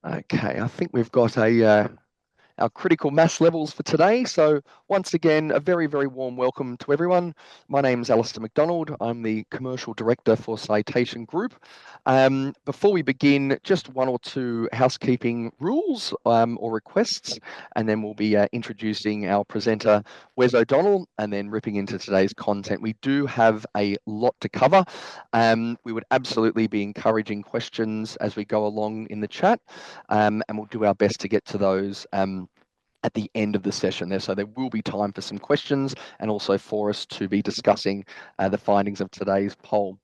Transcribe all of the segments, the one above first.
Okay, I think we've got our critical mass levels for today. So once again, a very, very warm welcome to everyone. My name is Alistair McDonald. I'm the Commercial Director for Citation Group. Before we begin, just one or two housekeeping rules or requests, and then we'll be introducing our presenter, Wes O'Donnell, and then ripping into today's content. We do have a lot to cover. We would absolutely be encouraging questions as we go along in the chat, and we'll do our best to get to those at the end of the session there. So there will be time for some questions and also for us to be discussing the findings of today's poll.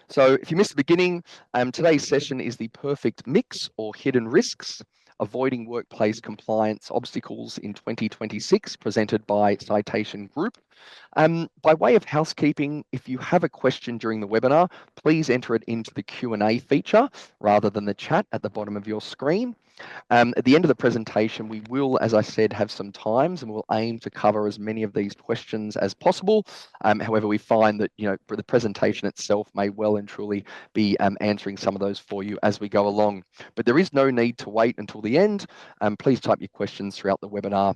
So if you missed the beginning, today's session is the perfect mix or hidden risks, avoiding workplace compliance obstacles in 2026, presented by Citation Group. By way of housekeeping, if you have a question during the webinar, please enter it into the Q&A feature rather than the chat at the bottom of your screen. At the end of the presentation, we will, as I said, have some times and we'll aim to cover as many of these questions as possible. However, we find that the presentation itself may well and truly be answering some of those for you as we go along. But there is no need to wait until the end. Please type your questions throughout the webinar.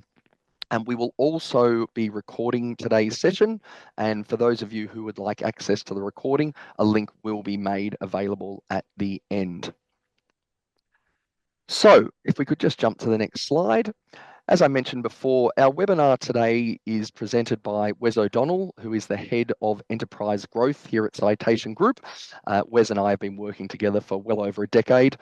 And we will also be recording today's session. And for those of you who would like access to the recording, a link will be made available at the end. So if we could just jump to the next slide. As I mentioned before, our webinar today is presented by Wes O'Donnell, who is the Head of Enterprise Growth here at Citation Group. Wes and I have been working together for well over a decade.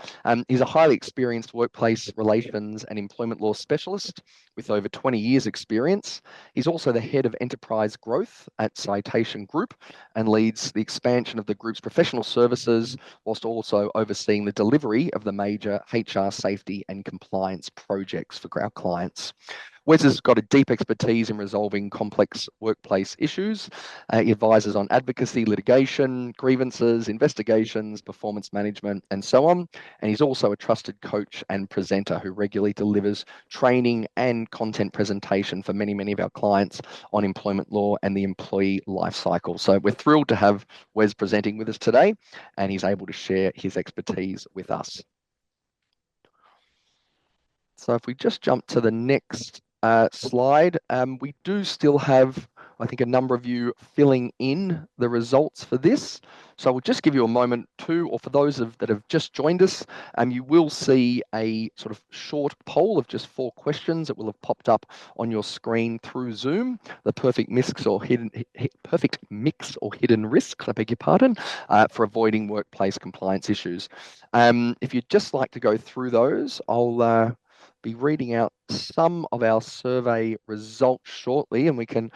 He's a highly experienced workplace relations and employment law specialist with over 20 years experience. He's also the Head of Enterprise Growth at Citation Group and leads the expansion of the group's professional services whilst also overseeing the delivery of the major HR safety and compliance projects for our clients. Wes has got a deep expertise in resolving complex workplace issues. He advises on advocacy, litigation, grievances, investigations, performance management, and so on. And he's also a trusted coach and presenter who regularly delivers training and content presentation for many, many of our clients on employment law and the employee life cycle. So we're thrilled to have Wes presenting with us today, and he's able to share his expertise with us. So if we just jump to the next slide, we do still have, I think, a number of you filling in the results for this. So we'll just give you a moment too, or for those that have just joined us, you will see a sort of short poll of just 4 questions that will have popped up on your screen through Zoom. The perfect mix or hidden risks, I beg your pardon, for avoiding workplace compliance issues. If you'd just like to go through those, I'll be reading out some of our survey results shortly, and we can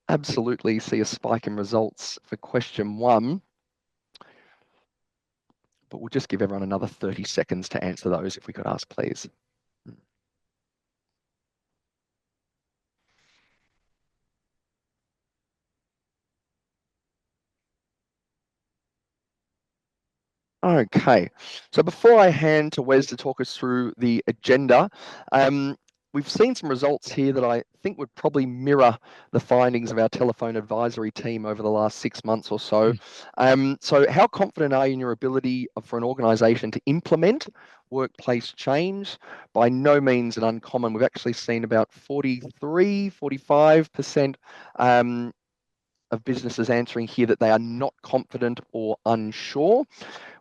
absolutely see a spike in results for question 1. But we'll just give everyone another 30 seconds to answer those, if we could ask, please. Okay, so before I hand to Wes to talk us through the agenda, we've seen some results here that I think would probably mirror the findings of our telephone advisory team over the last 6 months or so. So how confident are you in your ability for an organisation to implement workplace change? By no means an uncommon. We've actually seen about 45% of businesses answering here that they are not confident or unsure.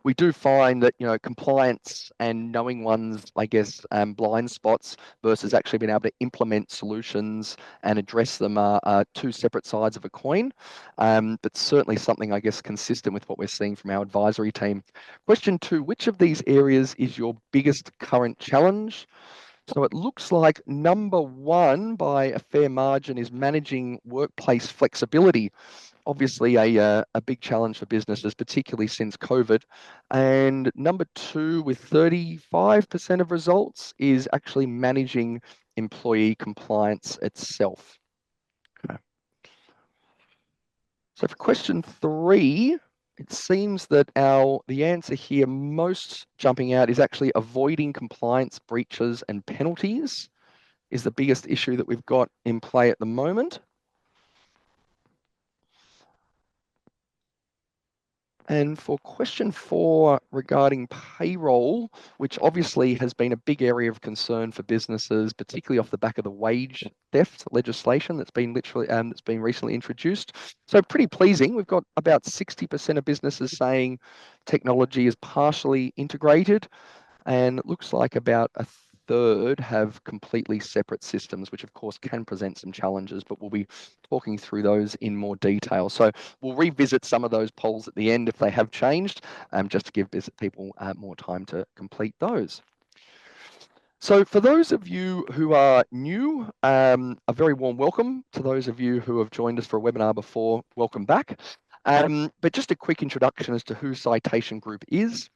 We do find that compliance and knowing one's, I guess, blind spots versus actually being able to implement solutions and address them are 2 separate sides of a coin, but certainly something, I guess, consistent with what we're seeing from our advisory team. Question 2, which of these areas is your biggest current challenge? So it looks like number 1 by a fair margin is managing workplace flexibility. Obviously a big challenge for businesses, particularly since COVID. And number 2 with 35% of results is actually managing employee compliance itself. Okay. So for question 3, it seems that the answer here most jumping out is actually avoiding compliance breaches and penalties is the biggest issue that we've got in play at the moment. And for question 4 regarding payroll, which obviously has been a big area of concern for businesses, particularly off the back of the wage theft legislation that's been recently introduced. So pretty pleasing. We've got about 60% of businesses saying technology is partially integrated, and it looks like about a third have completely separate systems, which of course can present some challenges, but we'll be talking through those in more detail. So we'll revisit some of those polls at the end if they have changed, just to give people more time to complete those. So for those of you who are new, a very warm welcome. To those of you who have joined us for a webinar before, welcome back. But just a quick introduction as to who Citation Group is.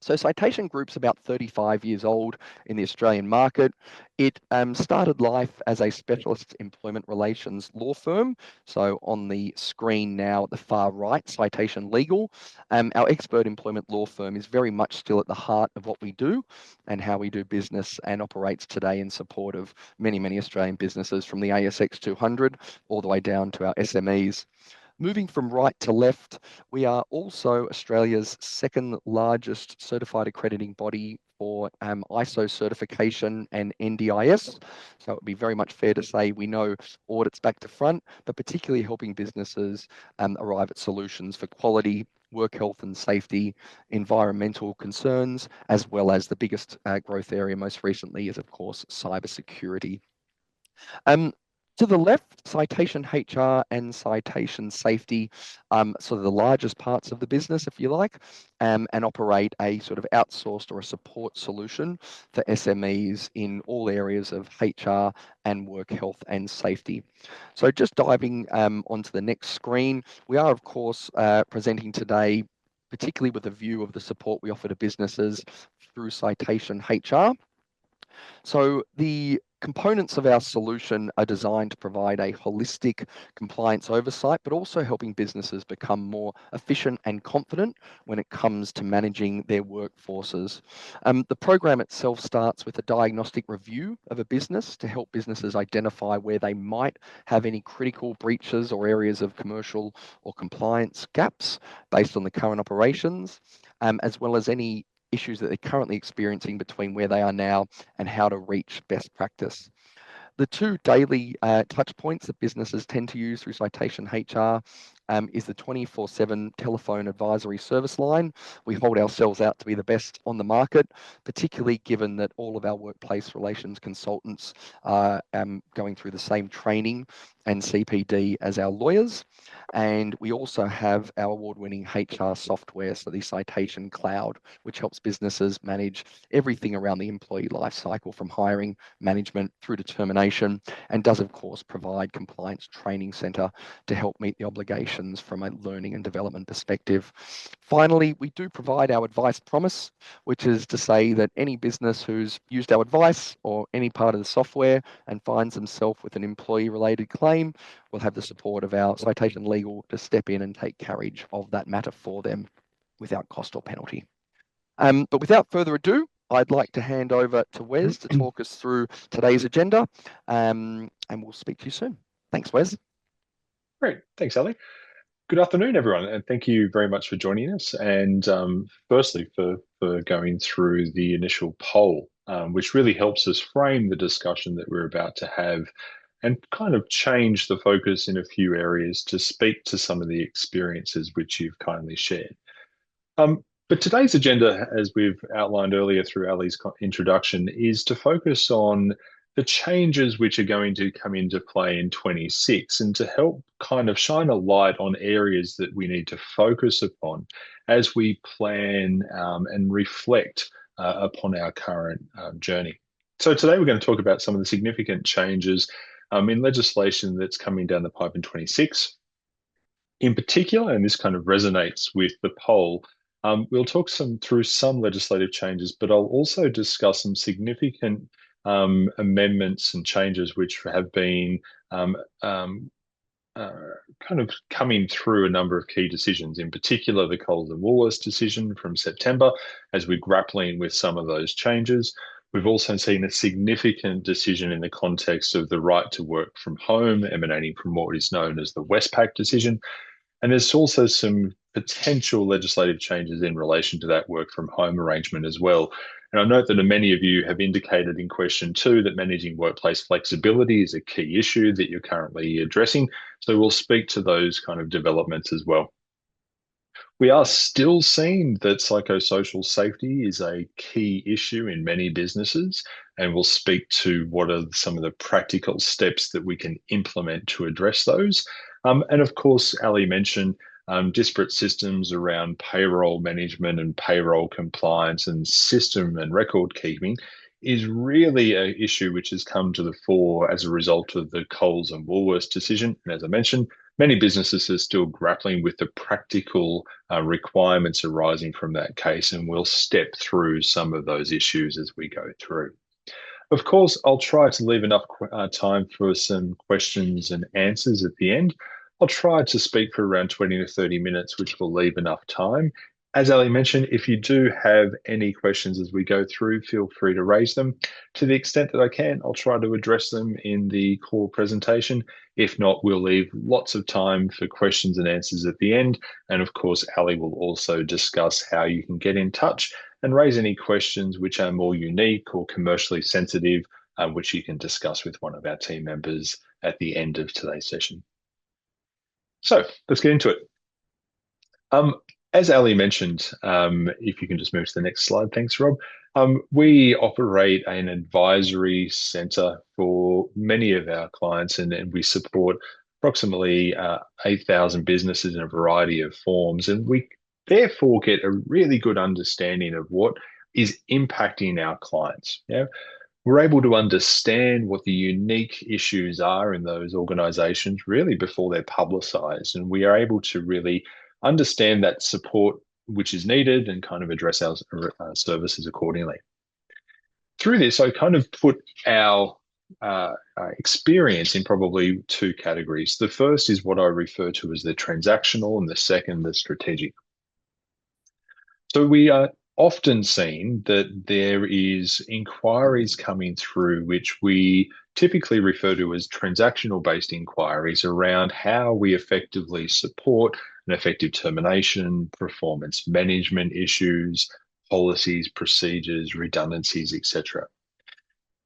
So Citation Group's about 35 years old in the Australian market. It started life as a specialist employment relations law firm. So on the screen now at the far right, Citation Legal. Our expert employment law firm is very much still at the heart of what we do and how we do business, and operates today in support of many, many Australian businesses, from the ASX 200 all the way down to our SMEs. Moving from right to left, we are also Australia's second largest certified accrediting body for ISO certification and NDIS. So it would be very much fair to say we know audits back to front, but particularly helping businesses arrive at solutions for quality, work health and safety, environmental concerns, as well as the biggest growth area most recently is, of course, cybersecurity. Um, to the left, citation HR and citation safety, sort of the largest parts of the business, if you like, and operate a sort of outsourced or a support solution for SMEs in all areas of HR and work health and safety. So just diving onto the next screen, we are, of course, presenting today, particularly with a view of the support we offer to businesses through Citation HR. So the components of our solution are designed to provide a holistic compliance oversight, but also helping businesses become more efficient and confident when it comes to managing their workforces. The program itself starts with a diagnostic review of a business to help businesses identify where they might have any critical breaches or areas of commercial or compliance gaps based on the current operations, as well as any issues that they're currently experiencing between where they are now and how to reach best practice. The two daily touch points that businesses tend to use through Citation HR is the 24/7 telephone advisory service line. We hold ourselves out to be the best on the market, particularly given that all of our workplace relations consultants are going through the same training and CPD as our lawyers. And we also have our award-winning HR software, so the Citation Cloud, which helps businesses manage everything around the employee life cycle, from hiring, management through to termination, and does, of course, provide compliance training centre to help meet the obligations from a learning and development perspective. Finally, we do provide our advice promise, which is to say that any business who's used our advice or any part of the software and finds themselves with an employee-related claim will have the support of our Citation Legal to step in and take carriage of that matter for them without cost or penalty. But without further ado, I'd like to hand over to Wes to talk us through today's agenda, and we'll speak to you soon. Thanks, Wes. Great. Thanks, Ali. Good afternoon, everyone, and thank you very much for joining us. And firstly, for going through the initial poll, which really helps us frame the discussion that we're about to have and kind of change the focus in a few areas to speak to some of the experiences which you've kindly shared. But today's agenda, as we've outlined earlier through Ali's introduction, is to focus on the changes which are going to come into play in 26 and to help kind of shine a light on areas that we need to focus upon as we plan and reflect upon our current journey. So today we're going to talk about some of the significant changes in legislation that's coming down the pipe in 26. In particular, and this kind of resonates with the poll, we'll talk through some legislative changes, but I'll also discuss some significant amendments and changes which have been kind of coming through a number of key decisions, in particular the Coles and Woolworths decision from September, as we're grappling with some of those changes. We've also seen a significant decision in the context of the right to work from home, emanating from what is known as the Westpac decision. And there's also some potential legislative changes in relation to that work from home arrangement as well. And I note that many of you have indicated in question 2 that managing workplace flexibility is a key issue that you're currently addressing. So we'll speak to those kind of developments as well. We are still seeing that psychosocial safety is a key issue in many businesses, and we'll speak to what are some of the practical steps that we can implement to address those. And of course, Ali mentioned disparate systems around payroll management and payroll compliance and system and record keeping is really an issue which has come to the fore as a result of the Coles and Woolworths decision. And as I mentioned, many businesses are still grappling with the practical requirements arising from that case, and we'll step through some of those issues as we go through. Of course, I'll try to leave enough time for some questions and answers at the end. I'll try to speak for around 20 to 30 minutes, which will leave enough time. As Ali mentioned, if you do have any questions as we go through, feel free to raise them. To the extent that I can, I'll try to address them in the core presentation. If not, we'll leave lots of time for questions and answers at the end. And of course, Ali will also discuss how you can get in touch and raise any questions which are more unique or commercially sensitive, which you can discuss with one of our team members at the end of today's session. So let's get into it. As Ali mentioned, if you can just move to the next slide, thanks, Rob. We operate an advisory centre for many of our clients, and we support approximately 8,000 businesses in a variety of forms. And we therefore get a really good understanding of what is impacting our clients. We're able to understand what the unique issues are in those organizations really before they're publicized. And we are able to really understand that support which is needed and kind of address our services accordingly. Through this, I kind of put our experience in probably 2 categories. The first is what I refer to as the transactional, and the second, the strategic. So we are often seen that there is inquiries coming through which we typically refer to as transactional-based inquiries around how we effectively support an effective termination, performance management issues, policies, procedures, redundancies, etc.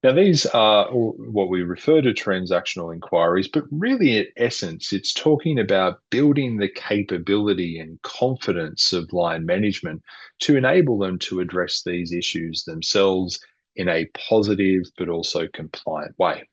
Now, these are what we refer to transactional inquiries, but really, at essence, it's talking about building the capability and confidence of line management to enable them to address these issues themselves in a positive but also compliant way.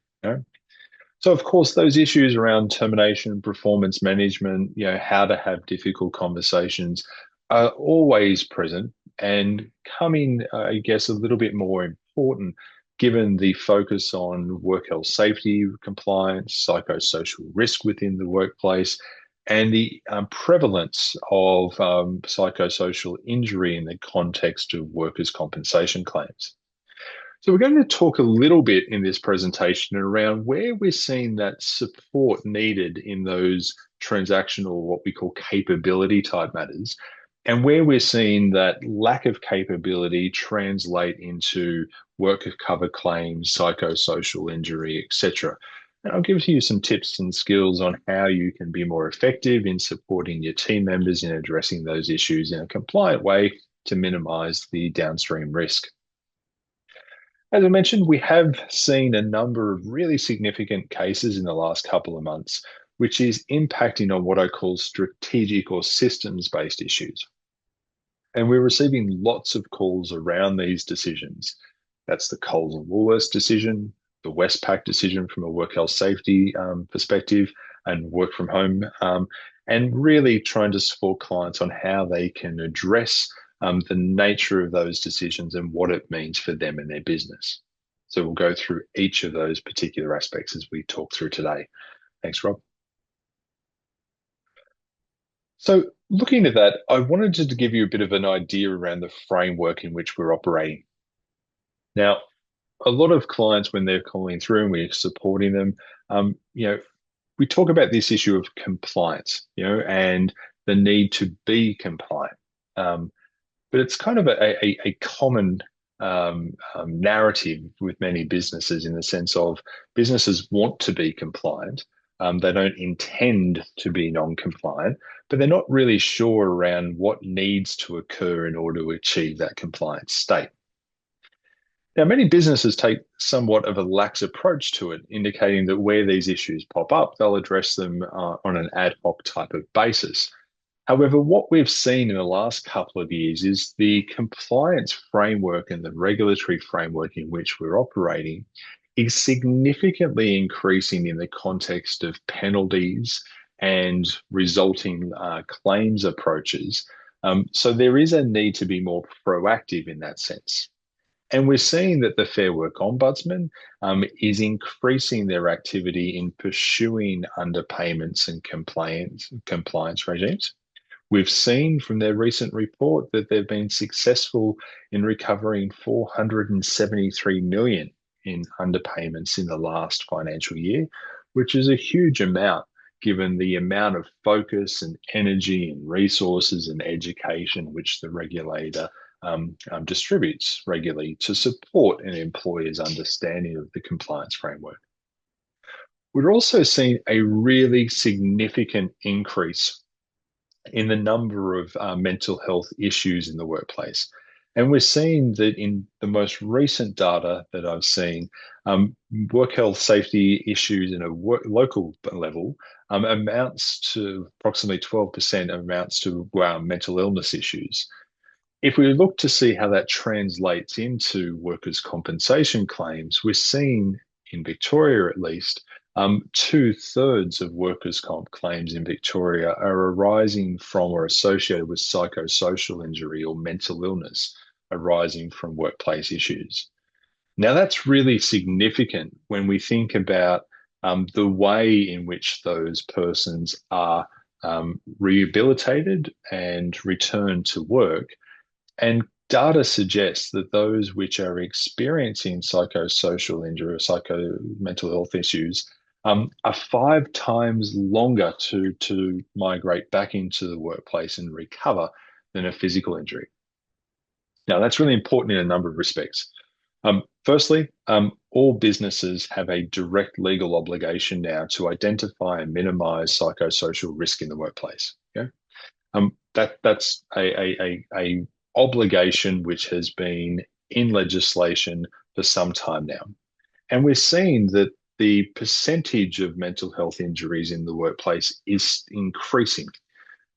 So, of course, those issues around termination, performance management, how to have difficult conversations are always present and coming, I guess, a little bit more important given the focus on work health safety, compliance, psychosocial risk within the workplace, and the prevalence of psychosocial injury in the context of workers' compensation claims. So we're going to talk a little bit in this presentation around where we're seeing that support needed in those transactional, what we call capability type matters, and where we're seeing that lack of capability translate into worker cover claims, psychosocial injury, etc. And I'll give you some tips and skills on how you can be more effective in supporting your team members in addressing those issues in a compliant way to minimize the downstream risk. As I mentioned, we have seen a number of really significant cases in the last couple of months, which is impacting on what I call strategic or systems-based issues. And we're receiving lots of calls around these decisions. That's the Coles and Woolworths decision, the Westpac decision from a work health safety perspective, and work from home, and really trying to support clients on how they can address the nature of those decisions and what it means for them and their business. So we'll go through each of those particular aspects as we talk through today. Thanks, Rob. So looking at that, I wanted to give you a bit of an idea around the framework in which we're operating. Now, a lot of clients, when they're calling through and we're supporting them, we talk about this issue of compliance, and the need to be compliant. But it's kind of a common narrative with many businesses in the sense of businesses want to be compliant, They don't intend to be non-compliant, but they're not really sure around what needs to occur in order to achieve that compliance state. Now, many businesses take somewhat of a lax approach to it, indicating that where these issues pop up, they'll address them on an ad hoc type of basis. However, what we've seen in the last couple of years is the compliance framework and the regulatory framework in which we're operating is significantly increasing in the context of penalties and resulting claims approaches. So there is a need to be more proactive in that sense. And we're seeing that the Fair Work Ombudsman is increasing their activity in pursuing underpayments and compliance regimes. We've seen from their recent report that they've been successful in recovering 473 million in underpayments in the last financial year, which is a huge amount given the amount of focus and energy and resources and education which the regulator distributes regularly to support an employer's understanding of the compliance framework. We're also seeing a really significant increase in the number of mental health issues in the workplace. And we're seeing that in the most recent data that I've seen, work health safety issues in a local level amounts to approximately 12% amounts to mental illness issues. If we look to see how that translates into workers' compensation claims, we're seeing in Victoria at least, 2/3 of workers' comp claims in Victoria are arising from or associated with psychosocial injury or mental illness arising from workplace issues. Now, that's really significant when we think about the way in which those persons are rehabilitated and returned to work. And data suggests that those which are experiencing psychosocial injury or mental health issues are 5 times longer to migrate back into the workplace and recover than a physical injury. Now, that's really important in a number of respects. Firstly, all businesses have a direct legal obligation now to identify and minimize psychosocial risk in the workplace. Okay? That's a obligation which has been in legislation for some time now. And we're seeing that the percentage of mental health injuries in the workplace is increasing.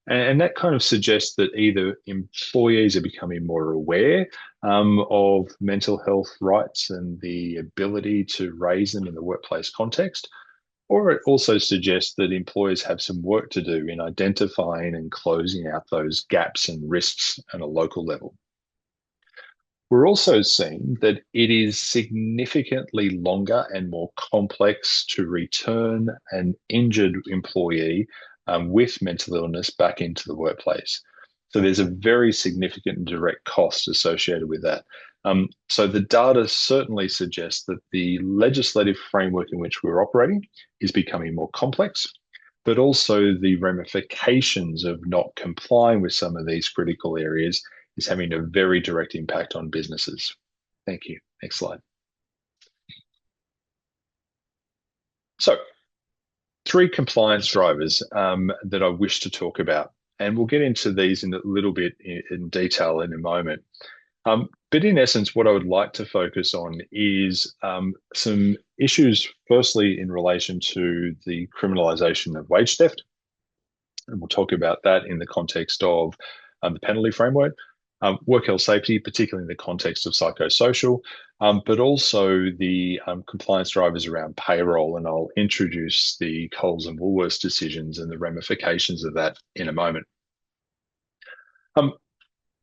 And that kind of suggests that either employees are becoming more aware of mental health rights and the ability to raise them in the workplace context, or it also suggests that employers have some work to do in identifying and closing out those gaps and risks at a local level. We're also seeing that it is significantly longer and more complex to return an injured employee with mental illness back into the workplace. So there's a very significant direct cost associated with that. So the data certainly suggests that the legislative framework in which we're operating is becoming more complex, but also the ramifications of not complying with some of these critical areas is having a very direct impact on businesses. Thank you. Next slide. So, 3 compliance drivers that I wish to talk about, and we'll get into these in a little bit in detail in a moment. But in essence, what I would like to focus on is some issues, firstly, in relation to the criminalisation of wage theft. And we'll talk about that in the context of the penalty framework, work health safety, particularly in the context of psychosocial, but also the compliance drivers around payroll. And I'll introduce the Coles and Woolworths decisions and the ramifications of that in a moment.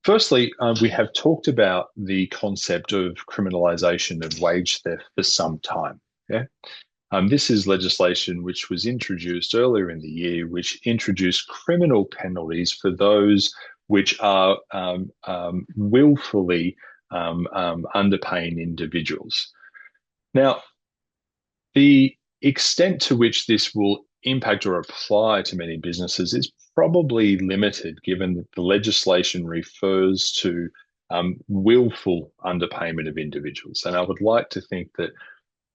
Firstly, we have talked about the concept of criminalisation of wage theft for some time. Yeah? This is legislation which was introduced earlier in the year, which introduced criminal penalties for those which are willfully underpaying individuals. Now, the extent to which this will impact or apply to many businesses is probably limited, given that the legislation refers to willful underpayment of individuals. And I would like to think that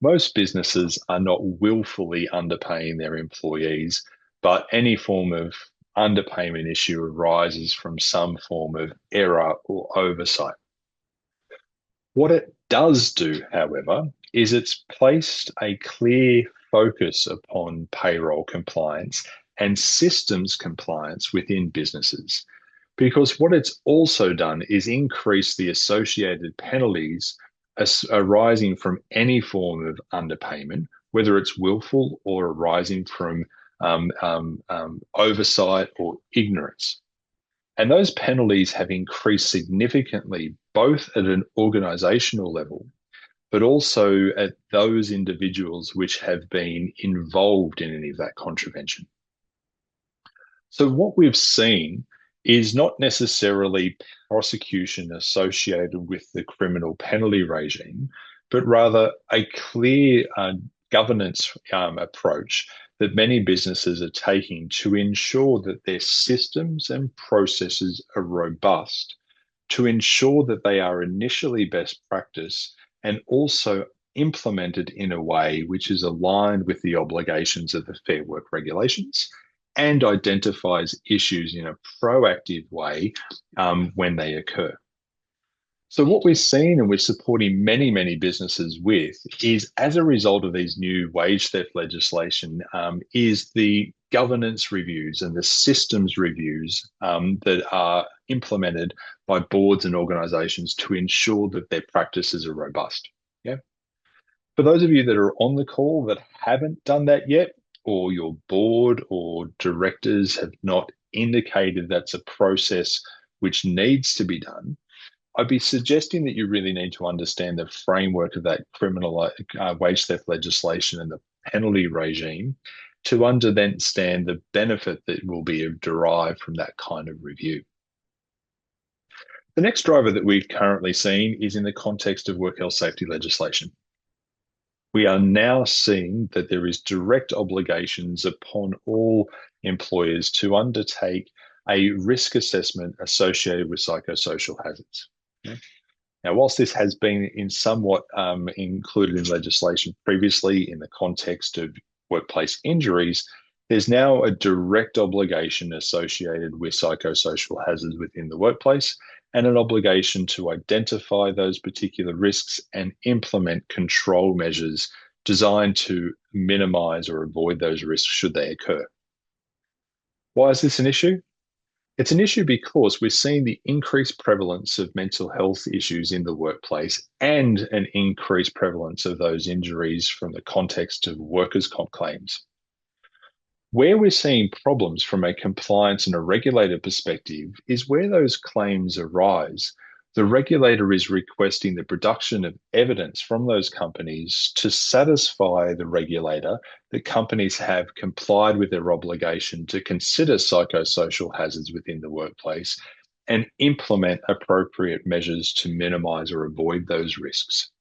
Most businesses are not willfully underpaying their employees, but any form of underpayment issue arises from some form of error or oversight. What it does do, however, is it's placed a clear focus upon payroll compliance and systems compliance within businesses. Because what it's also done is increase the associated penalties arising from any form of underpayment, whether it's willful or arising from oversight or ignorance. And those penalties have increased significantly, both at an organizational level, but also at those individuals which have been involved in any of that contravention. So, what we've seen is not necessarily prosecution associated with the criminal penalty regime, but rather a clear governance approach that many businesses are taking to ensure that their systems and processes are robust, to ensure that they are initially best practice and also implemented in a way which is aligned with the obligations of the Fair Work regulations and identifies issues in a proactive way when they occur. So what we're seeing and we're supporting many, many businesses with is as a result of these new wage theft legislation is the governance reviews and the systems reviews that are implemented by boards and organizations to ensure that their practices are robust. Yeah. For those of you that are on the call that haven't done that yet, or your board or directors have not indicated that's a process which needs to be done, I'd be suggesting that you really need to understand the framework of that criminal wage theft legislation and the penalty regime to understand the benefit that will be derived from that kind of review. The next driver that we're currently seeing is in the context of work health safety legislation. We are now seeing that there is direct obligations upon all employers to undertake a risk assessment associated with psychosocial hazards. Okay. Now, whilst this has been in somewhat included in legislation previously in the context of workplace injuries, there's now a direct obligation associated with psychosocial hazards within the workplace and an obligation to identify those particular risks and implement control measures designed to minimize or avoid those risks should they occur. Why is this an issue? It's an issue because we're seeing the increased prevalence of mental health issues in the workplace and an increased prevalence of those injuries from the context of workers' comp claims. Where we're seeing problems from a compliance and a regulator perspective is where those claims arise. The regulator is requesting the production of evidence from those companies to satisfy the regulator that companies have complied with their obligation to consider psychosocial hazards within the workplace and implement appropriate measures to minimize or avoid those risks.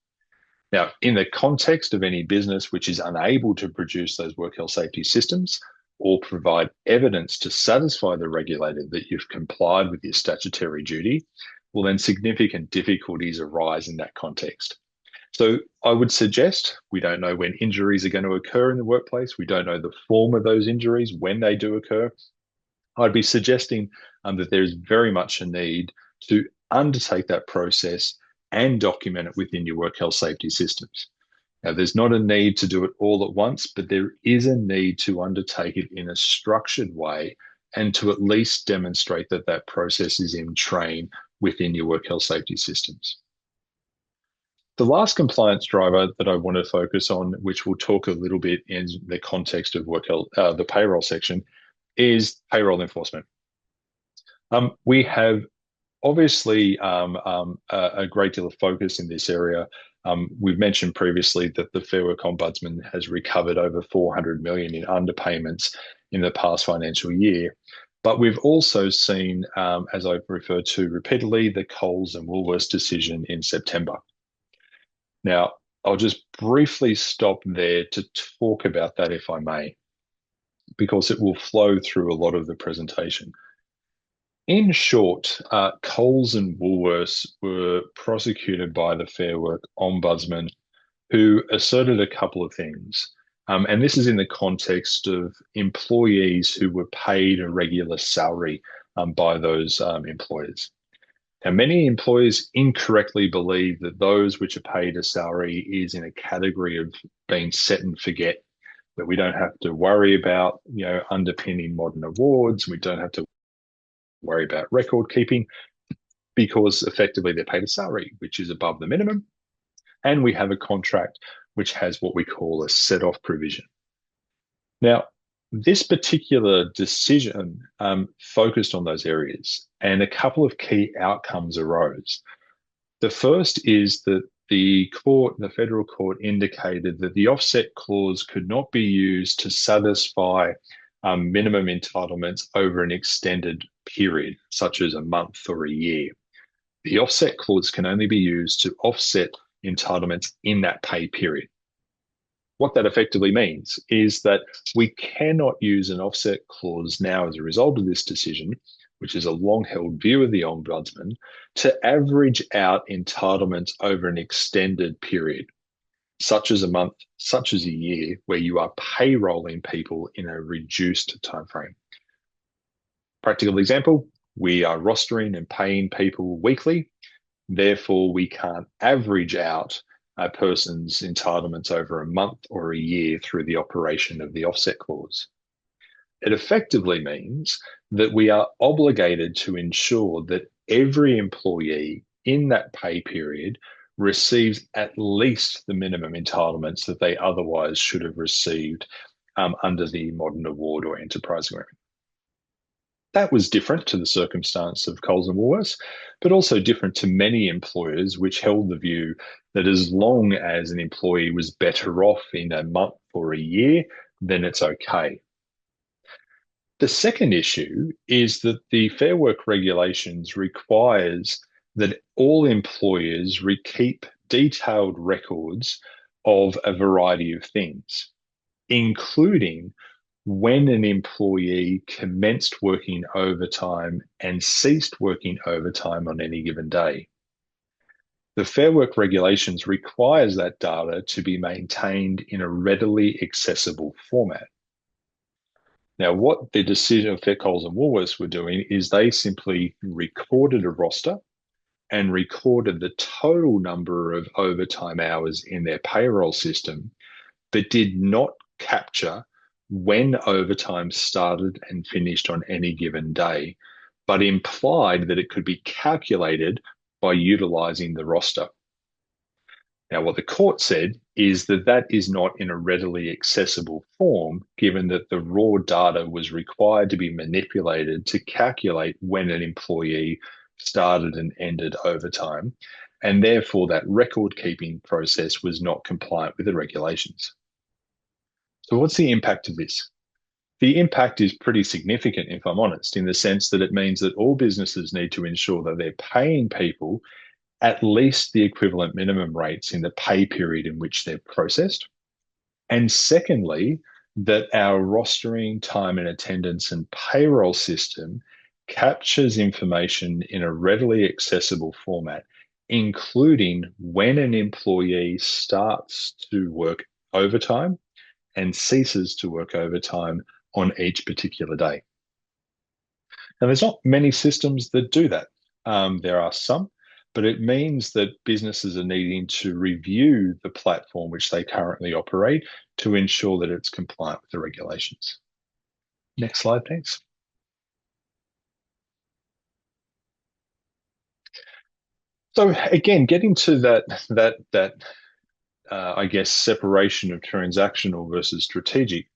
Now, in the context of any business which is unable to produce those work health safety systems or provide evidence to satisfy the regulator that you've complied with your statutory duty, well, then significant difficulties arise in that context. So I would suggest we don't know when injuries are going to occur in the workplace. We don't know the form of those injuries when they do occur. I'd be suggesting that there is very much a need to undertake that process and document it within your work health safety systems. Now, there's not a need to do it all at once, but there is a need to undertake it in a structured way and to at least demonstrate that that process is in train within your work health safety systems. The last compliance driver that I want to focus on, which we'll talk a little bit in the context of work health, the payroll section, is payroll enforcement. We have obviously a great deal of focus in this area. We've mentioned previously that the Fair Work Ombudsman has recovered over 400 million in underpayments in the past financial year. But we've also seen, as I've referred to repeatedly, the Coles and Woolworths decision in September. Now, I'll just briefly stop there to talk about that, if I may, because it will flow through a lot of the presentation. In short, Coles and Woolworths were prosecuted by the Fair Work Ombudsman who asserted a couple of things. And this is in the context of employees who were paid a regular salary by those employers. Now, many employers incorrectly believe that those which are paid a salary is in a category of being set and forget, that we don't have to worry about, underpinning modern awards. We don't have to worry about record keeping because effectively they're paid a salary, which is above the minimum. And we have a contract which has what we call a set-off provision. Now, this particular decision focused on those areas, and a couple of key outcomes arose. The first is that the federal court indicated that the offset clause could not be used to satisfy minimum entitlements over an extended period, such as a month or a year. The offset clause can only be used to offset entitlements in that pay period. What that effectively means is that we cannot use an offset clause now as a result of this decision, which is a long-held view of the Ombudsman, to average out entitlements over an extended period, such as a month, such as a year, where you are payrolling people in a reduced timeframe. Practical example, we are rostering and paying people weekly. Therefore, we can't average out a person's entitlements over a month or a year through the operation of the offset clause. It effectively means that we are obligated to ensure that every employee in that pay period receives at least the minimum entitlements that they otherwise should have received under the modern award or enterprise agreement. That was different to the circumstance of Coles and Woolworths, but also different to many employers which held the view that as long as an employee was better off in a month or a year, then it's okay. The second issue is that the Fair Work regulations requires that all employers keep detailed records of a variety of things, including when an employee commenced working overtime and ceased working overtime on any given day. The Fair Work regulations requires that data to be maintained in a readily accessible format. Now, what the decision of Coles and Woolworths were doing is they simply recorded a roster and recorded the total number of overtime hours in their payroll system, but did not capture when overtime started and finished on any given day, but implied that it could be calculated by utilizing the roster. Now, what the court said is that that is not in a readily accessible form, given that the raw data was required to be manipulated to calculate when an employee started and ended overtime, and therefore that record-keeping process was not compliant with the regulations. So what's the impact of this? The impact is pretty significant, if I'm honest, in the sense that it means that all businesses need to ensure that they're paying people at least the equivalent minimum rates in the pay period in which they're processed. And secondly, that our rostering, time and attendance and payroll system captures information in a readily accessible format, including when an employee starts to work overtime and ceases to work overtime on each particular day. Now, there's not many systems that do that. There are some, but it means that businesses are needing to review the platform which they currently operate to ensure that it's compliant with the regulations. Next slide, thanks. So again, getting to that I guess separation of transactional versus strategic.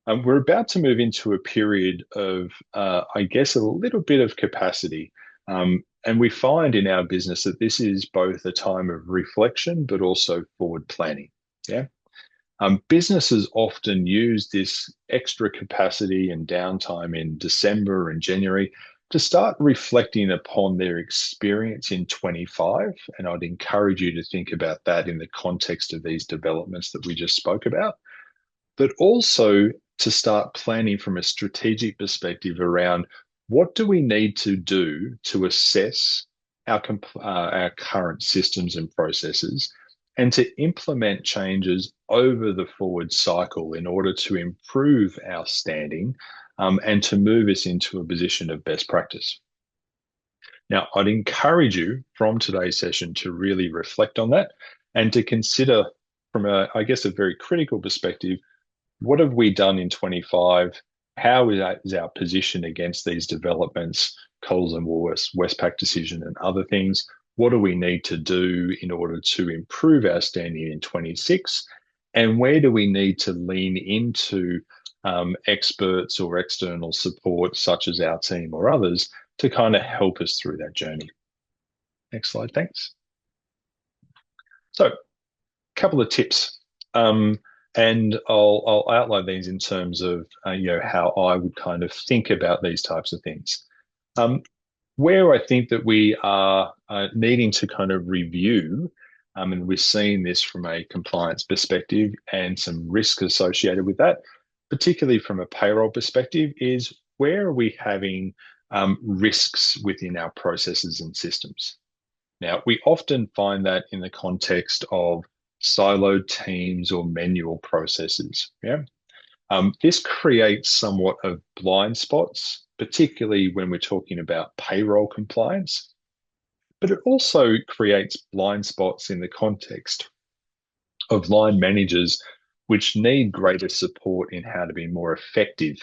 We're about to move into a period of, I guess, a little bit of capacity. And we find in our business that this is both a time of reflection, but also forward planning. Yeah. Businesses often use this extra capacity and downtime in December and January to start reflecting upon their experience in 25. And I'd encourage you to think about that in the context of these developments that we just spoke about, but also to start planning from a strategic perspective around what do we need to do to assess our current systems and processes and to implement changes over the forward cycle in order to improve our standing and to move us into a position of best practice. Now, I'd encourage you from today's session to really reflect on that and to consider from I guess, a very critical perspective, what have we done in 25? How is our position against these developments, Coles and Woolworths, Westpac decision and other things? What do we need to do in order to improve our standing in 26? And where do we need to lean into experts or external support, such as our team or others, to kind of help us through that journey? Next slide, thanks. So, a couple of tips. And I'll outline these in terms of how I would kind of think about these types of things. Where I think that we are needing to kind of review, and we're seeing this from a compliance perspective and some risk associated with that, particularly from a payroll perspective, is where are we having risks within our processes and systems? Now, we often find that in the context of siloed teams or manual processes. Yeah. This creates somewhat of blind spots, particularly when we're talking about payroll compliance, but it also creates blind spots in the context of line managers, which need greater support in how to be more effective.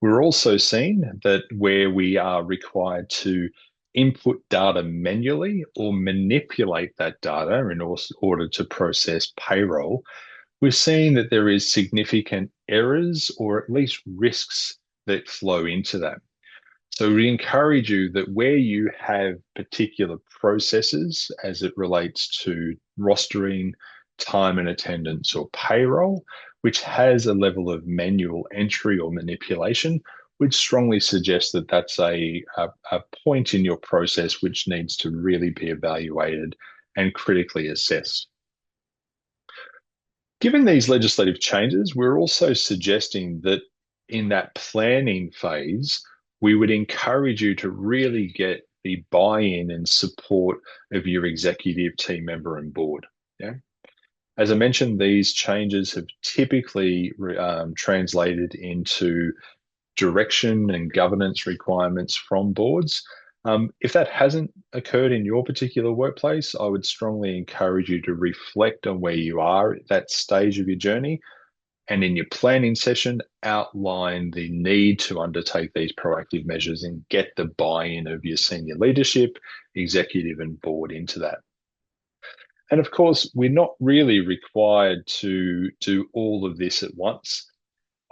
We're also seeing that where we are required to input data manually or manipulate that data in order to process payroll, we're seeing that there is significant errors or at least risks that flow into that. So we encourage you that where you have particular processes as it relates to rostering, time and attendance, or payroll, which has a level of manual entry or manipulation, would strongly suggest that that's a point in your process which needs to really be evaluated and critically assessed. Given these legislative changes, we're also suggesting that in that planning phase, we would encourage you to really get the buy-in and support of your executive team member and board. Yeah. As I mentioned, these changes have typically translated into direction and governance requirements from boards. If that hasn't occurred in your particular workplace, I would strongly encourage you to reflect on where you are at that stage of your journey, and in your planning session, outline the need to undertake these proactive measures and get the buy-in of your senior leadership, executive and board into that. And of course, we're not really required to do all of this at once.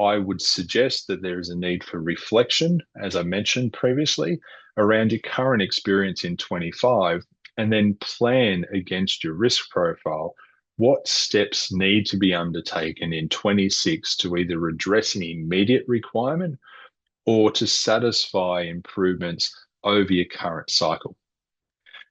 I would suggest that there is a need for reflection, as I mentioned previously, around your current experience in 25, and then plan against your risk profile. What steps need to be undertaken in 26 to either address an immediate requirement or to satisfy improvements over your current cycle?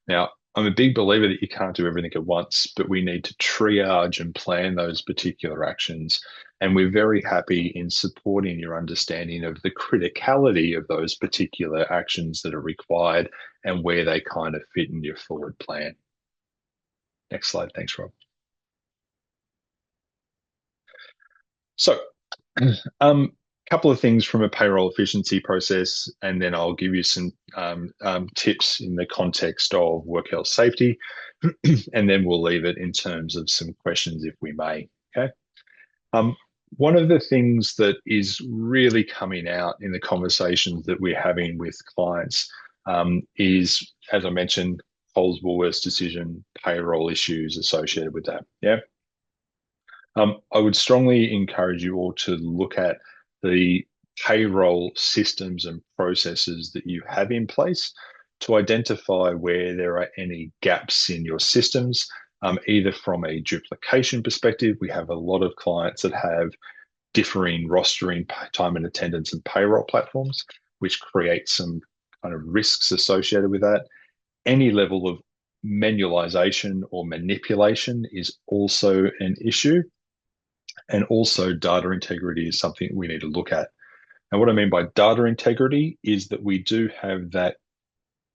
Now, I'm a big believer that you can't do everything at once, but we need to triage and plan those particular actions. And we're very happy in supporting your understanding of the criticality of those particular actions that are required and where they kind of fit in your forward plan. Next slide. Thanks, Rob. So, couple of things from a payroll efficiency process, and then I'll give you some tips in the context of work health safety, and then we'll leave it in terms of some questions if we may. Okay. One of the things that is really coming out in the conversations that we're having with clients is, as I mentioned, Coles Woolworths decision, payroll issues associated with that. Yeah. I would strongly encourage you all to look at the payroll systems and processes that you have in place to identify where there are any gaps in your systems, either from a duplication perspective. We have a lot of clients that have differing rostering, time and attendance, and payroll platforms, which create some kind of risks associated with that. Any level of manualization or manipulation is also an issue. And also data integrity is something we need to look at. And what I mean by data integrity is that we do have that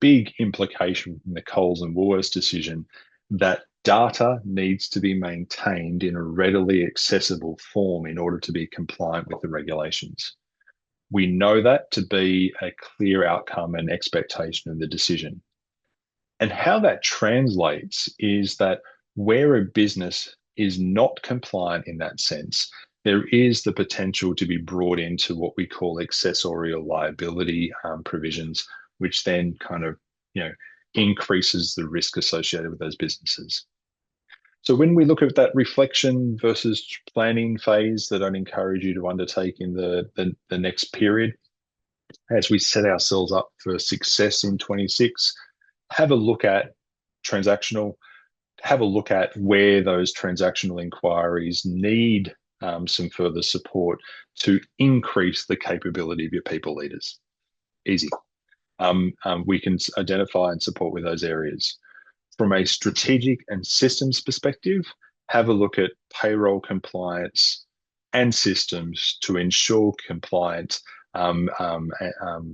big implication from the Coles and Woolworths decision that data needs to be maintained in a readily accessible form in order to be compliant with the regulations. We know that to be a clear outcome and expectation of the decision. And how that translates is that where a business is not compliant in that sense, there is the potential to be brought into what we call accessorial liability provisions, which then kind of, increases the risk associated with those businesses. So when we look at that reflection versus planning phase that I'd encourage you to undertake in the next period, as we set ourselves up for success in 26, have a look at transactional, have a look at where those transactional inquiries need some further support to increase the capability of your people leaders. Easy. We can identify and support with those areas. From a strategic and systems perspective, have a look at payroll compliance and systems to ensure compliant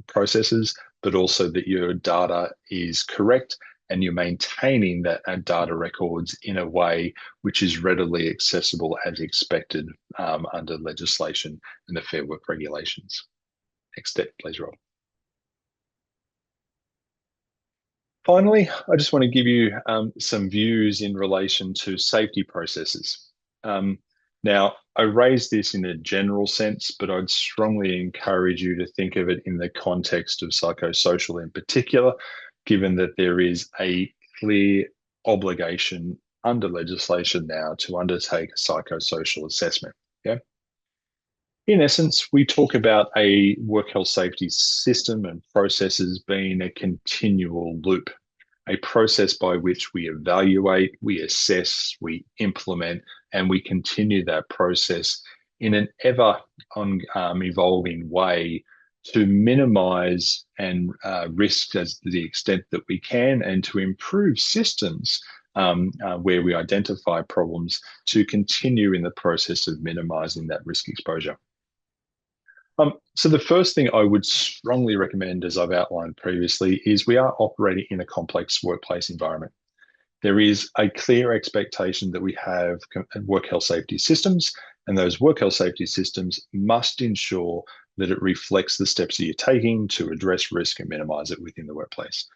processes, but also that your data is correct and you're maintaining that data records in a way which is readily accessible as expected under legislation and the Fair Work regulations. Next step, please, Rob. Finally, I just want to give you some views in relation to safety processes. Now, I raised this in a general sense, but I'd strongly encourage you to think of it in the context of psychosocial in particular, given that there is a clear obligation under legislation now to undertake a psychosocial assessment. Yeah. In essence, we talk about a work health safety system and processes being a continual loop, a process by which we evaluate, we assess, we implement, and we continue that process in an ever evolving way to minimize and risk as to the extent that we can, and to improve systems where we identify problems to continue in the process of minimizing that risk exposure. So the first thing I would strongly recommend, as I've outlined previously, is we are operating in a complex workplace environment. There is a clear expectation that we have work health safety systems, and those work health safety systems must ensure that it reflects the steps that you're taking to address risk and minimize it within the workplace.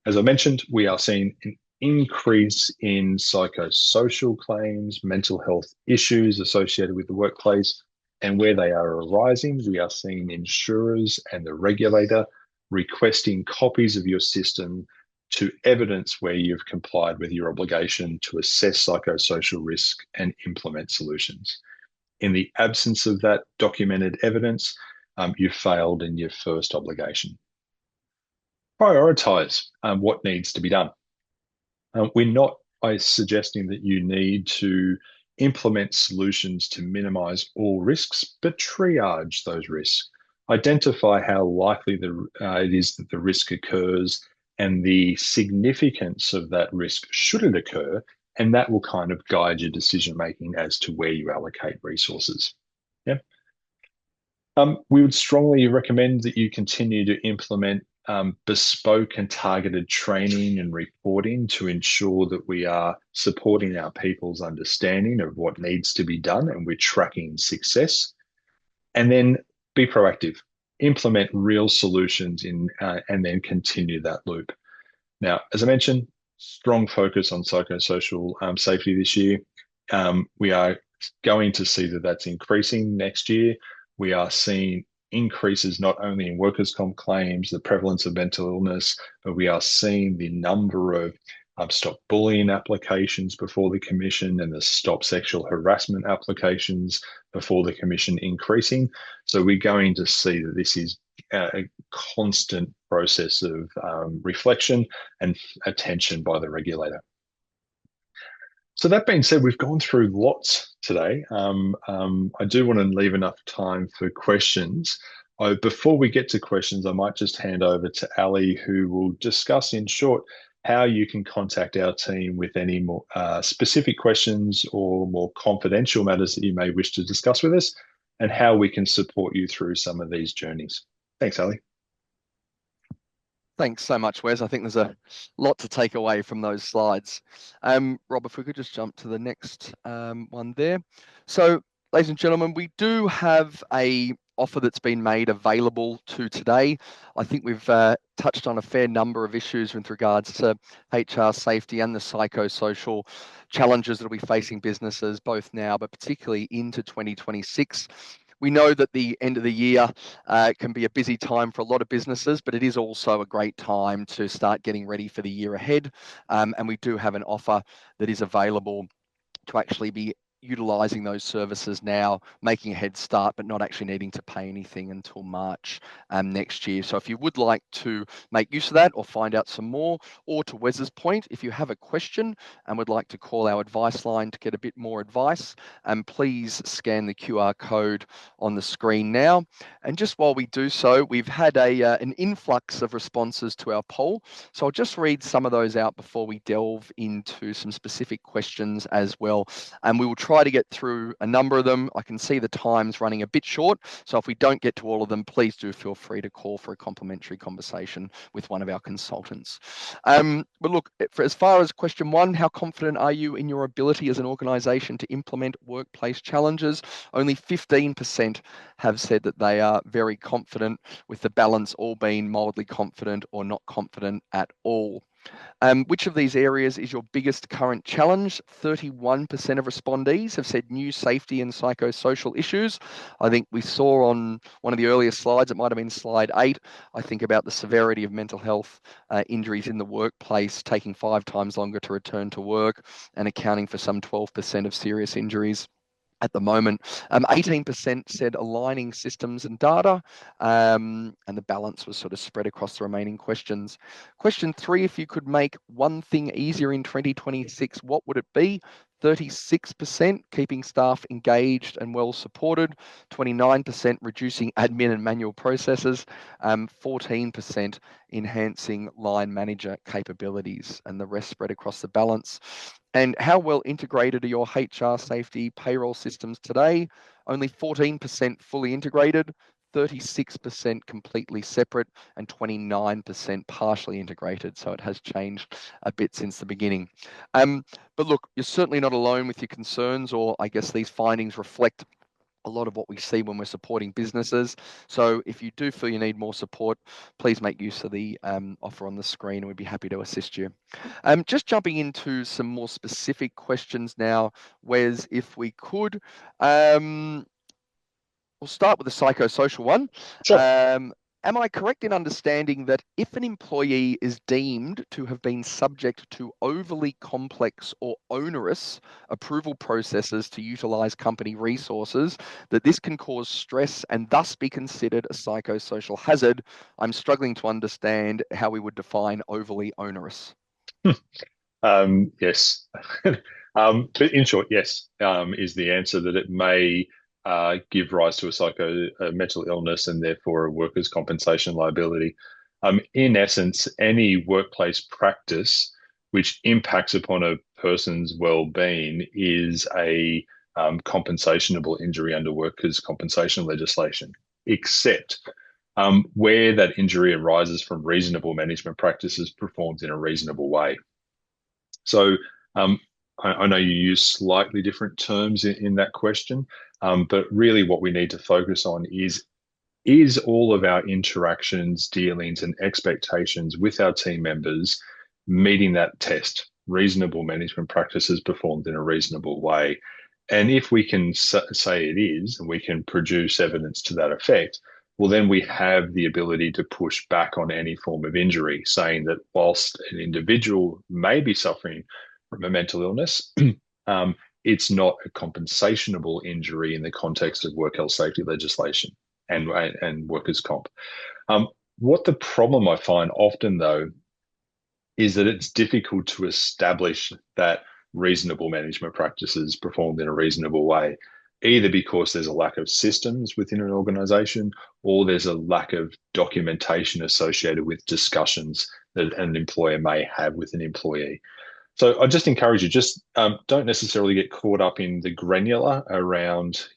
As I mentioned, we are seeing an increase in psychosocial claims, mental health issues associated with the workplace. And where they are arising, we are seeing insurers and the regulator requesting copies of your system to evidence where you've complied with your obligation to assess psychosocial risk and implement solutions. In the absence of that documented evidence, you've failed in your first obligation. Prioritize what needs to be done. We're not suggesting that you need to implement solutions to minimize all risks, but triage those risks. Identify how likely it is that the risk occurs and the significance of that risk should it occur, and that will kind of guide your decision making as to where you allocate resources. Yeah. We would strongly recommend that you continue to implement bespoke and targeted training and reporting to ensure that we are supporting our people's understanding of what needs to be done and we're tracking success. And then be proactive, implement real solutions and then continue that loop. Now, as I mentioned, strong focus on psychosocial safety this year. We are going to see that that's increasing next year. We are seeing increases not only in workers' comp claims, the prevalence of mental illness, but we are seeing the number of stop bullying applications before the Commission and the stop sexual harassment applications before the Commission increasing. So we're going to see that this is a constant process of reflection and attention by the regulator. So that being said, we've gone through lots today. I do want to leave enough time for questions. Before we get to questions, I might just hand over to Ali, who will discuss in short how you can contact our team with any more specific questions or more confidential matters that you may wish to discuss with us, and how we can support you through some of these journeys. Thanks, Ali. Thanks so much, Wes. I think there's a lot to take away from those slides. Rob, if we could just jump to the next one there. So, ladies and gentlemen, we do have a offer that's been made available to today. I think we've touched on a fair number of issues with regards to HR safety and the psychosocial challenges that will be facing businesses both now, but particularly into 2026. We know that the end of the year can be a busy time for a lot of businesses, but it is also a great time to start getting ready for the year ahead. And we do have an offer that is available to actually be utilizing those services now, making a head start, but not actually needing to pay anything until March next year. So if you would like to make use of that or find out some more, or to Wes's point, if you have a question and would like to call our advice line to get a bit more advice, please scan the QR code on the screen now. And just while we do so, we've had an influx of responses to our poll. So I'll just read some of those out before we delve into some specific questions as well. And we will try to get through a number of them. I can see the time's running a bit short. So if we don't get to all of them, please do feel free to call for a complimentary conversation with one of our consultants. But look, as far as question one, how confident are you in your ability as an organisation to implement workplace challenges? Only 15% have said that they are very confident, with the balance all being mildly confident or not confident at all. Which of these areas is your biggest current challenge? 31% of respondees have said new safety and psychosocial issues. I think we saw on one of the earlier slides, it might have been slide 8, I think about the severity of mental health injuries in the workplace taking 5 times longer to return to work and accounting for some 12% of serious injuries at the moment. 18% said aligning systems and data, and the balance was sort of spread across the remaining questions. Question 3, if you could make one thing easier in 2026, what would it be? 36% keeping staff engaged and well supported, 29% reducing admin and manual processes, 14% enhancing line manager capabilities, and the rest spread across the balance. And how well integrated are your HR safety payroll systems today? Only 14% fully integrated, 36% completely separate, and 29% partially integrated. So it has changed a bit since the beginning. But look, you're certainly not alone with your concerns, or I guess these findings reflect a lot of what we see when we're supporting businesses. So if you do feel you need more support, please make use of the offer on the screen and we'd be happy to assist you. Just jumping into some more specific questions now, Wes, if we could. We'll start with the psychosocial one. Sure. Am I correct in understanding that if an employee is deemed to have been subject to overly complex or onerous approval processes to utilize company resources, that this can cause stress and thus be considered a psychosocial hazard? I'm struggling to understand how we would define overly onerous. Yes. But in short, yes, is the answer, that it may give rise to a mental illness and therefore a workers' compensation liability. In essence, any workplace practice which impacts upon a person's well-being is a compensationable injury under workers' compensation legislation, except where that injury arises from reasonable management practices performed in a reasonable way. So I know you use slightly different terms in that question, but really what we need to focus on is all of our interactions, dealings, and expectations with our team members meeting that test, reasonable management practices performed in a reasonable way. And if we can say it is, and we can produce evidence to that effect, well, then we have the ability to push back on any form of injury, saying that whilst an individual may be suffering from a mental illness, it's not a compensationable injury in the context of work health safety legislation and workers' comp. What the problem I find often, though, is that it's difficult to establish that reasonable management practices performed in a reasonable way, either because there's a lack of systems within an organization or there's a lack of documentation associated with discussions that an employer may have with an employee. So I just encourage you, just don't necessarily get caught up in the granular around,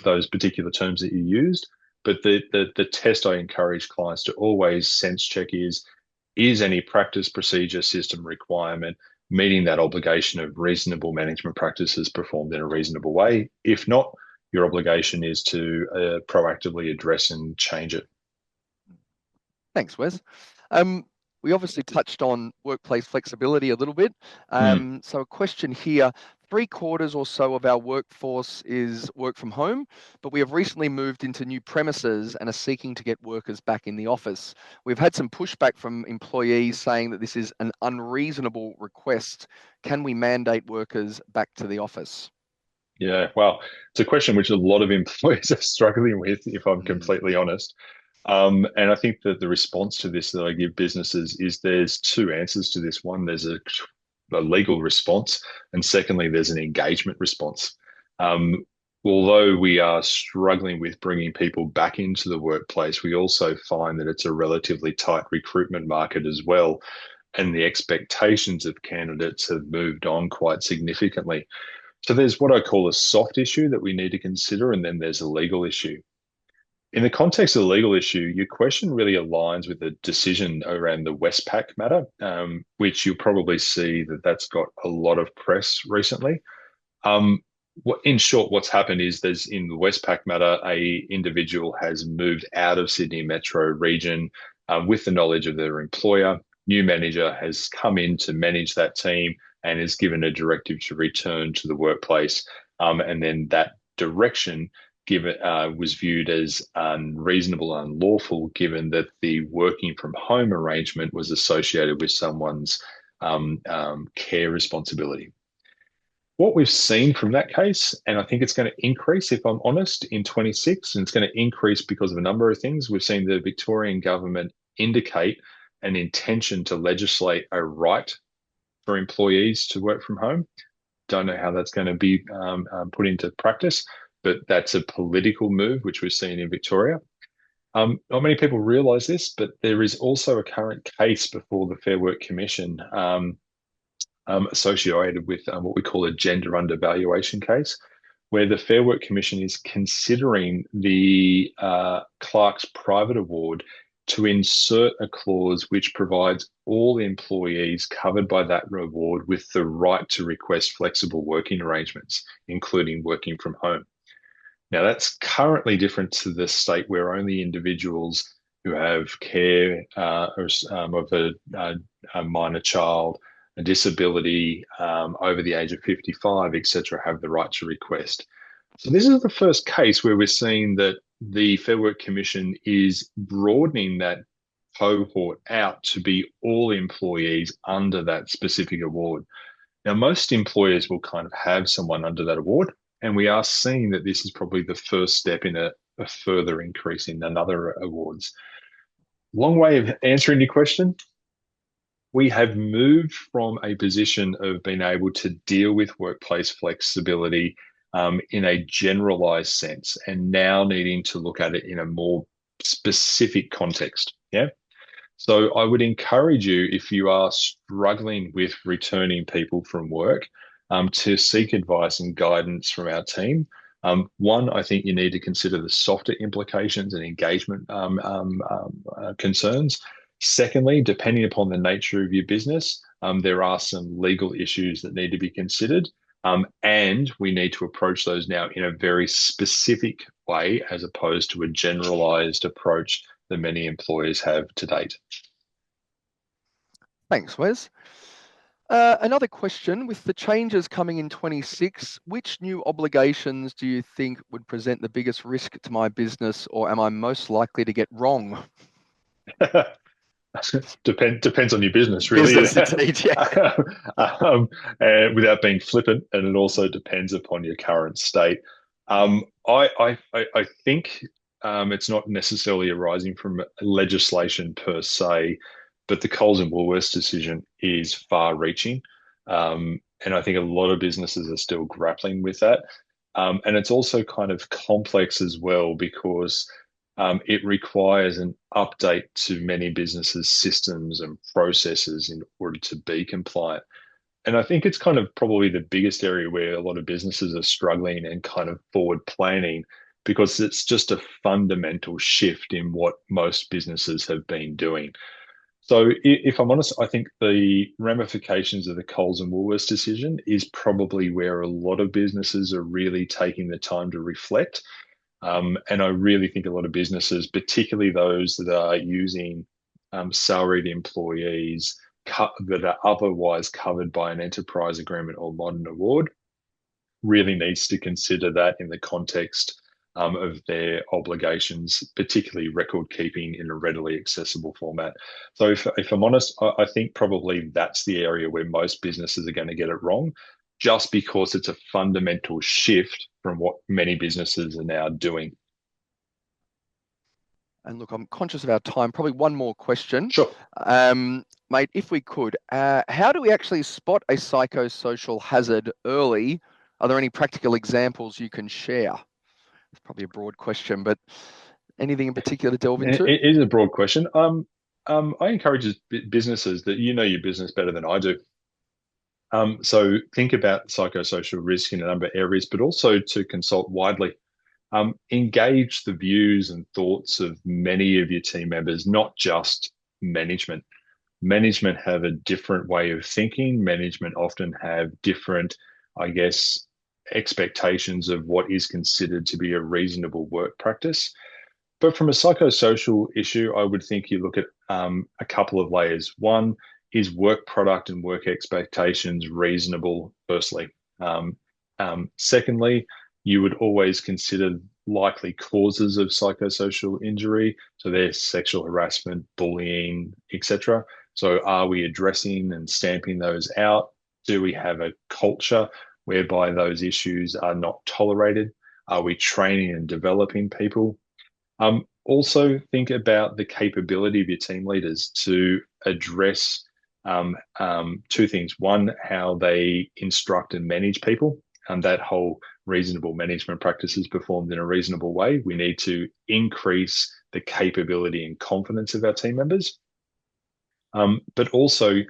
those particular terms that you used. But the test I encourage clients to always sense check is any practice, procedure, system requirement meeting that obligation of reasonable management practices performed in a reasonable way? If not, your obligation is to proactively address and change it. Thanks, Wes. Um, we obviously touched on workplace flexibility a little bit. Mm, So a question here, 3/4 or so of our workforce is work from home, but we have recently moved into new premises and are seeking to get workers back in the office. We've had some pushback from employees saying that this is an unreasonable request. Can we mandate workers back to the office? yeah, well, it's a question which a lot of employers are struggling with, if I'm Mm, completely honest. And I think that the response to this that I give businesses is there's two answers to this. One, there's a legal response, and secondly, there's an engagement response. Um, Although we are struggling with bringing people back into the workplace, we also find that it's a relatively tight recruitment market as well, and the expectations of candidates have moved on quite significantly. So there's what I call a soft issue that we need to consider, and then there's a legal issue. In the context of the legal issue, your question really aligns with the decision around the Westpac matter, which you'll probably see that that's got a lot of press recently. In short, what's happened is there's in the Westpac matter, a individual has moved out of Sydney metro region with the knowledge of their employer. New manager has come in to manage that team and is given a directive to return to the workplace. And then that direction given was viewed as unreasonable, unlawful, given that the working from home arrangement was associated with someone's care responsibility. What we've seen from that case, and I think it's going to increase, if I'm honest, in 26, and it's going to increase because of a number of things. We've seen the Victorian government indicate an intention to legislate a right for employees to work from home. Don't know how that's going to be put into practice, but that's a political move, which we've seen in Victoria. Not many people realise this, but there is also a current case before the Fair Work Commission associated with what we call a gender undervaluation case, where the Fair Work Commission is considering the Clark's Private Award to insert a clause which provides all employees covered by that award with the right to request flexible working arrangements, including working from home. Now, that's currently different to the state where only individuals who have care of a minor child, a disability over the age of 55, etc., have the right to request. So this is the first case where we're seeing that the Fair Work Commission is broadening that cohort out to be all employees under that specific award. Now, most employers will kind of have someone under that award, and we are seeing that this is probably the first step in a further increase in another awards. Long way of answering your question. We have moved from a position of being able to deal with workplace flexibility in a generalized sense and now needing to look at it in a more specific context. Yeah. So I would encourage you, if you are struggling with returning people from work, to seek advice and guidance from our team. One, I think you need to consider the softer implications and engagement concerns. Secondly, depending upon the nature of your business, there are some legal issues that need to be considered. And we need to approach those now in a very specific way as opposed to a generalized approach that many employers have to date. Thanks, Wes. Another question, with the changes coming in 26, which new obligations do you think would present the biggest risk to my business, or am I most likely to get wrong? Depends on your business, really. Business, indeed, yeah. Without being flippant, and it also depends upon your current state. I think it's not necessarily arising from legislation per se, but the Coles and Woolworths decision is far-reaching, and I think a lot of businesses are still grappling with that. And it's also kind of complex as well because it requires an update to many businesses' systems and processes in order to be compliant. And I think it's kind of probably the biggest area where a lot of businesses are struggling and kind of forward planning because it's just a fundamental shift in what most businesses have been doing. So, if I'm honest, I think the ramifications of the Coles and Woolworths decision is probably where a lot of businesses are really taking the time to reflect. And I really think a lot of businesses, particularly those that are using salaried employees that are otherwise covered by an enterprise agreement or modern award, really needs to consider that in the context of their obligations, particularly record keeping in a readily accessible format. So, if I'm honest, I think probably that's the area where most businesses are going to get it wrong, just because it's a fundamental shift from what many businesses are now doing. And look, I'm conscious of our time. Probably one more question. Sure. Mate, if we could, how do we actually spot a psychosocial hazard early? Are there any practical examples you can share? It's probably a broad question, but anything in particular to delve into? It is a broad question. I encourage businesses that you know your business better than I do. So think about psychosocial risk in a number of areas, but also to consult widely. Engage the views and thoughts of many of your team members, not just management. Management have a different way of thinking. Management often have different, I guess, expectations of what is considered to be a reasonable work practice. But from a psychosocial issue, I would think you look at a couple of layers. One, is work product and work expectations reasonable, firstly? Secondly, you would always consider likely causes of psychosocial injury. So there's sexual harassment, bullying, etc. So are we addressing and stamping those out? Do we have a culture whereby those issues are not tolerated? Are we training and developing people? Also, think about the capability of your team leaders to address two things. One, how they instruct and manage people, and that whole reasonable management practices performed in a reasonable way. We need to increase the capability and confidence of our team members, but also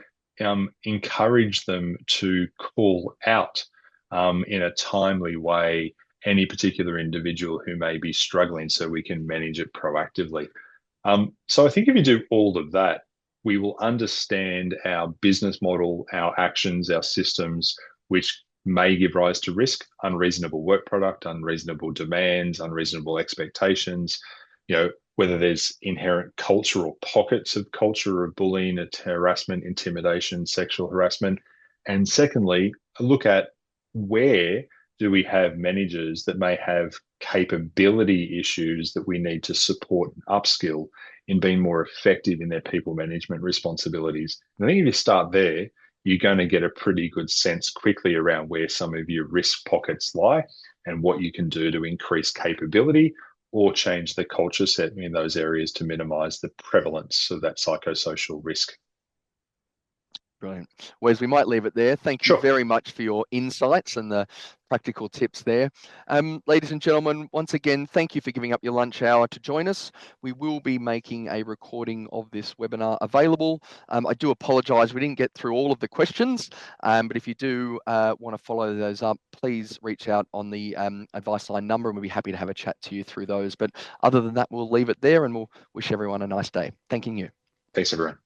encourage them to call out in a timely way any particular individual who may be struggling so we can manage it proactively. So I think if you do all of that, we will understand our business model, our actions, our systems, which may give rise to risk, unreasonable work product, unreasonable demands, unreasonable expectations, whether there's inherent cultural pockets of culture of bullying, harassment, intimidation, sexual harassment. And secondly, look at where do we have managers that may have capability issues that we need to support and upskill in being more effective in their people management responsibilities. And I think if you start there, you're going to get a pretty good sense quickly around where some of your risk pockets lie and what you can do to increase capability or change the culture set in those areas to minimize the prevalence of that psychosocial risk. Brilliant. Wes, we might leave it there. Thank you very much for your insights and the practical tips there. Ladies and gentlemen, once again, thank you for giving up your lunch hour to join us. We will be making a recording of this webinar available. I do apologise, we didn't get through all of the questions, but if you do want to follow those up, please reach out on the advice line number and we'll be happy to have a chat to you through those. But other than that, we'll leave it there and we'll wish everyone a nice day. Thanking you. Thanks, everyone.